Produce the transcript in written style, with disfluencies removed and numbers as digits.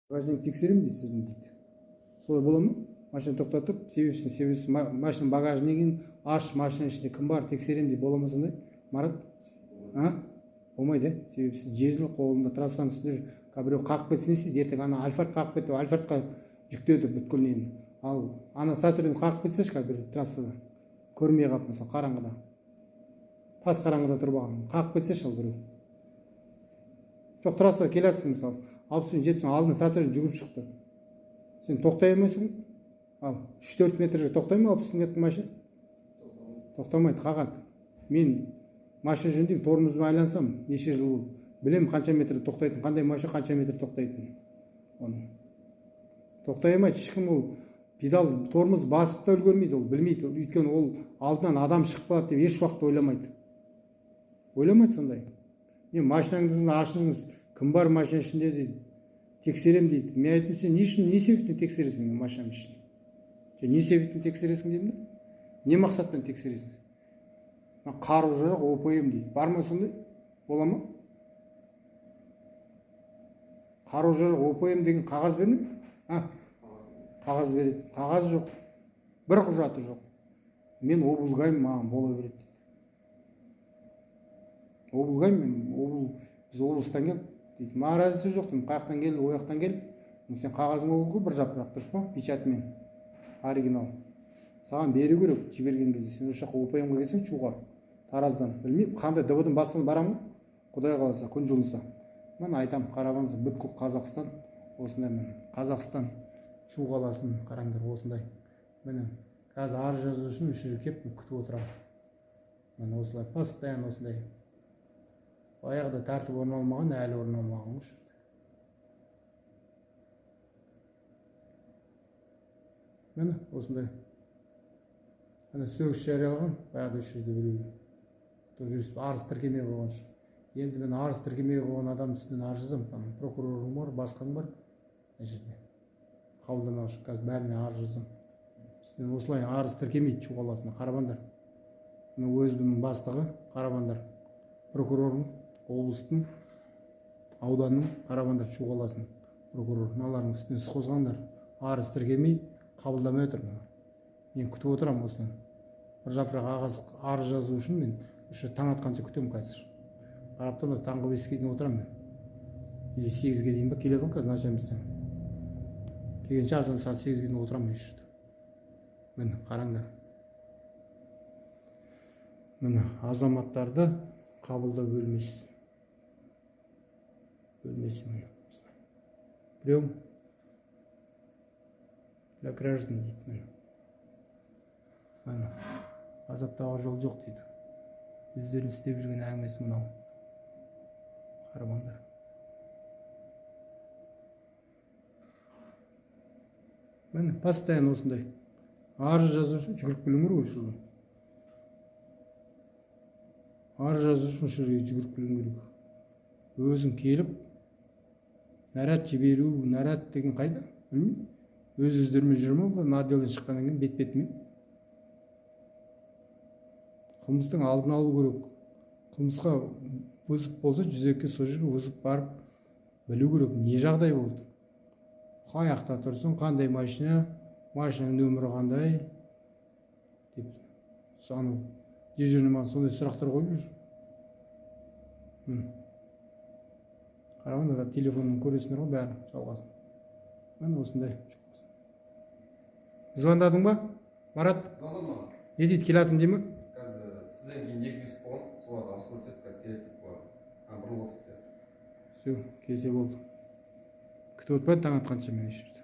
Багажник тексерем дейді сіздің дейді. Солай бола ма? Машина тоқтатып, себепсіз машина багажнигін аш, машина ішінде кім бар тексерем дейді. Бола ма сондай? Марат? Болмайды, себепсіз жезл қолында трассаның үстінде біреу қағып кетсін дейді. Ертең ана Альфард қағып кетті, Альфардқа жүктеді бүткіл нені. Ал ана Сатурн қағып кетсе шқа бір трассада. Көрмей қалып мысалы қараңғыда. Тас қараңғыда тұрып алған. Қағып кетсе шал біреу. Жоқ, трассаға келе жатсың мысалы. 60-70 алдына Сатурн жүгіріп шықты. Сен тоқтай алмайсың. Ал 3-4 метрге тоқтай ма 60 метр машина? Тоқтамайды, қағады. Мен машина жөндеймін, тормозбен айлансам, неше жыл болды. Білем қанша метр тоқтайтын, қандай машина қанша метр тоқтайтын. Тоқтай алмайды, ешкім ол педал тормоз басып та үлгермейді, ол білмейді. Өйткені ол алдынан адам шығып қалады деп еш уақытта ойламайды. Ойламайды сондай. Мен машинаңызды ашыңыз, кім бар машина ішінде дейді. Тексерем дейді. Мен айттым, сен не себептен тексересің машинаның ішін? Не себептен тексересің дедім да? Не мақсатпен тексересің? Қару жарақ ОПМ дейді. Бар ма сондай? Бола ма? Қару жарақ ОПМ деген қағаз бермей? Қағаз береді. Қағаз жоқ. Бір құжаты жоқ. Мен облгаймын, маған бола береді дейді. Облгаймын, біз облыстан келдік дейді. Маған разница жоқ дейді. Қаяқтан келді, ояқтан келді. Сен қағазың ол ғой, бір жапырақ дұрыс па? Печатымен. Оригинал. Саған беру керек, жіберген кезде. Сен осы жаққа ОПМ-ға келсең, Чуға, Тараздан. Білмеймін, қандай ДБ-дің бастығына барамын, Құдай қаласа, күн жылынса. Мен айтам, қарағаныңыз бүткіл Қазақстан, осындай мен. Қазақстан, Шу қаласын қараңдар, осындай. Міне, қазір арыз жазу үшін үш жерге кеп күтіп отырамын. Мен осылай, постоянно осындай. Баяғыда тәртіп орын алмаған, әлі орын алмаған. Міне, осындай. Міне, сөгіс жариялаған, баяғыда үш жерде біреу. Арыз тіркемей қойған үшін. Енді мен арыз тіркемей қойған адам үстінен арыз жазамын. Прокурорым бар, басқаң бар. Мына жерде. Қабылдамақ үшін қазір бәріне арыз жазамын. Үстінен осылай арыз тіркемейді Шу қаласына, қарабандар. Мына ОСБ-нің бастығы қарабандар. Прокурорым, облыстың, ауданның қарабандар Шу қаласының прокуроры. Мыналардың үстінен іс қозғаңдар. Арыз тіркемей, қабылдамай отыр. Мен күтіп отырамын осыны. Бір жапырақ арыз жазу үшін мен таң атқанша күтемін қазір. Қараптан таңғы 5-ге дейін отырамын мен. Или 8-ге дейін ба келеді ғой қазір начальник. Келгенше азан сағат 8-ге дейін отырамын мен. Міне, қараңдар. Міне, азаматтарды қабылдау бөлмесі. Бөлмесі міне. Біреу для граждан дейді міне. Міне, азаптауға жол жоқ дейді. Өздерін істеп жүрген әңгімесі мынау. Қарабандар. Міне, постоянно осындай. Арыз жазу үшін жүгіріп келуім керек осы. Арыз жазу үшін осы жерге жүгіріп келуім керек. Өзің келіп, наряд жіберу, наряд деген қайда? Білмеймін. Өздерімен жүрмін, бұл отделден шыққаннан кейін бет-бетімен. Қылмыстың алдын алу керек. Қылмысқа вызов болса, 102-ге сол жерге вызов барып білу керек, не жағдай болды. Қаяқта тұрсын, қандай машина, машинаның нөмірі қандай деп. Саны дежурный маған сондай сұрақтар қойып жүр. Қарағандар, телефонын көресіңдер ғой бәрін жалғасын. Мен осындай. Звондадың ба, Марат? Звондадым. Не дейді, келатым дей ме? Қазір сізден кейін 2 виз болған, соларға ауысып өтсек, қазір келеді деп қойған. Бұрылып отырып келеді. Все, келсе болды. Күтіп отпайды таң атқанша мен еш жерде.